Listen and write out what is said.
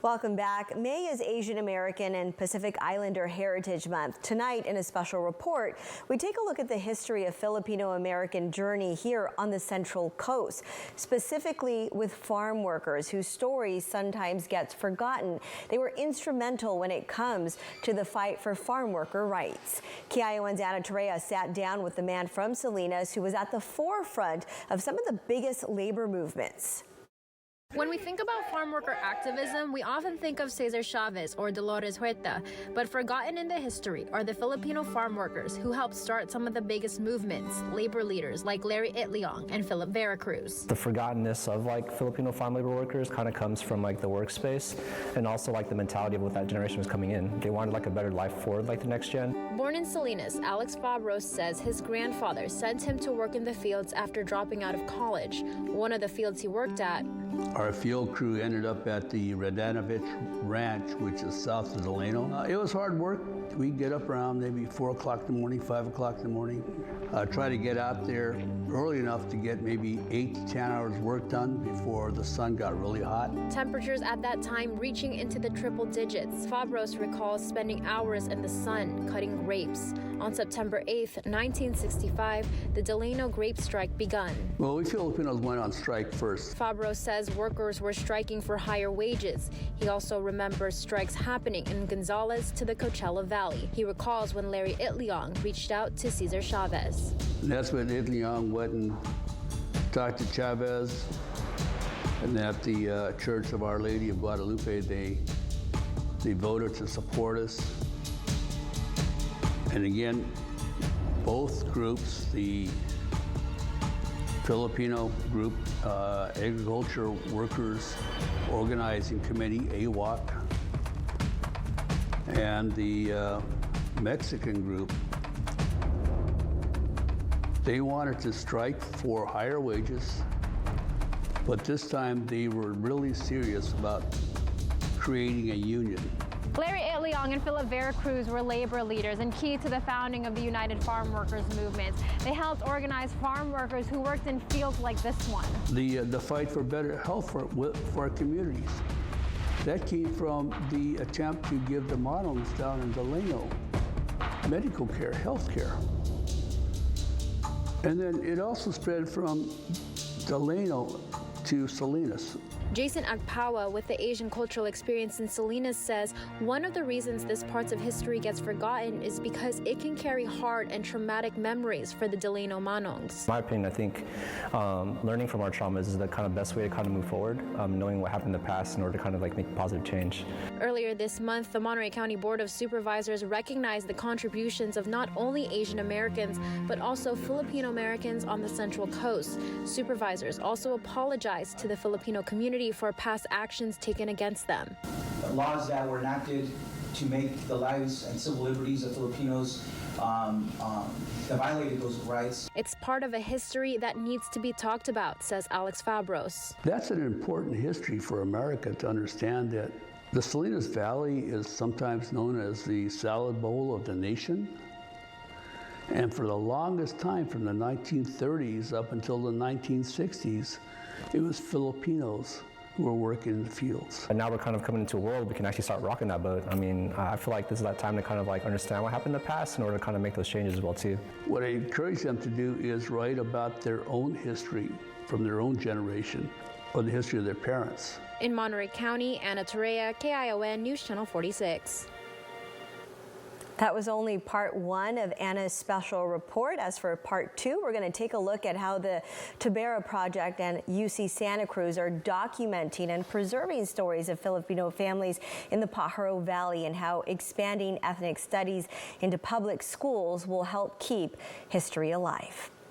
Welcome back. May is Asian American and Pacific Islander Heritage Month. Tonight, in a special report, we take a look at the history of Filipino American journey here on the Central Coast, specifically with farm workers whose stories sometimes gets forgotten. They were instrumental when it comes to the fight for farm worker rights. KION's Anna Torrea sat down with the man from Salinas who was at the forefront of some of the biggest labor movements. When we think about farm worker activism, we often think of Cesar Chavez or Dolores Huerta, but forgotten in the history are the Filipino farm workers who helped start some of the biggest movements, labor leaders like Larry Itliong and Philip Veracruz. The forgottenness of Filipino farm labor workers kind of comes from the workspace and also the mentality of what that generation was coming in. They wanted a better life for the next gen. Born in Salinas, Alex Fabros says his grandfather sent him to work in the fields after dropping out of college. One of the fields he worked at, our field crew ended up at the Radanovich Ranch, which is south of Delano. It was hard work. We'd get up around maybe 4 o'clock in the morning, 5 o'clock in the morning. Try to get out there early enough to get maybe 8 to 10 hours work done before the sun got really hot. Temperatures at that time reaching into the triple digits. Fabros recalls spending hours in the sun cutting grapes. On September 8th, 1965, the Delano grape strike begun. Well, we Filipinos went on strike first. Fabros says workers were striking for higher wages. He also remembers strikes happening in Gonzales to the Coachella Valley. He recalls when Larry Itliong reached out to Cesar Chavez. And that's when Itliong went and talked to Chavez. And at the Church of Our Lady of Guadalupe, they voted to support us. And again, both groups, the Filipino group, Agriculture Workers Organizing Committee, AWOC, and the Mexican group, they wanted to strike for higher wages, but this time they were really serious about creating a union. Larry Itliong and Philip Veracruz were labor leaders and key to the founding of the United Farm Workers movement. They helped organize farm workers who worked in fields like this one. The fight for better health for our communities. That came from the attempt to give the Monoms down in Delano medical care, health care. And then it also spread from Delano to Salinas. Jason Agpawa with the Asian Cultural Experience in Salinas says one of the reasons this parts of history gets forgotten is because it can carry hard and traumatic memories for the Delano Manongs. In my opinion, I think learning from our traumas is the best way to move forward, knowing what happened in the past in order to make positive change. Earlier this month, the Monterey County Board of Supervisors recognized the contributions of not only Asian Americans, but also Filipino Americans on the Central Coast. Supervisors also apologized to the Filipino community for past actions taken against them. Laws that were enacted to make the lives and civil liberties of Filipinos that violated those rights. It's part of a history that needs to be talked about, says Alex Fabros. That's an important history for America to understand that the Salinas Valley is sometimes known as the salad bowl of the nation. And for the longest time, from the 1930s up until the 1960s, it was Filipinos who were working in the fields. And now we're coming into a world we can actually start rocking that boat. I mean, I feel like this is that time to understand what happened in the past in order to make those changes as well too. What I encourage them to do is write about their own history from their own generation or the history of their parents. In Monterey County, Anna Torrea, KION News Channel 46. That was only part one of Anna's special report. As for part two, we're going to take a look at how the Tabera Project and UC Santa Cruz are documenting and preserving stories of Filipino families in the Pajaro Valley and how expanding ethnic studies into public schools will help keep history alive.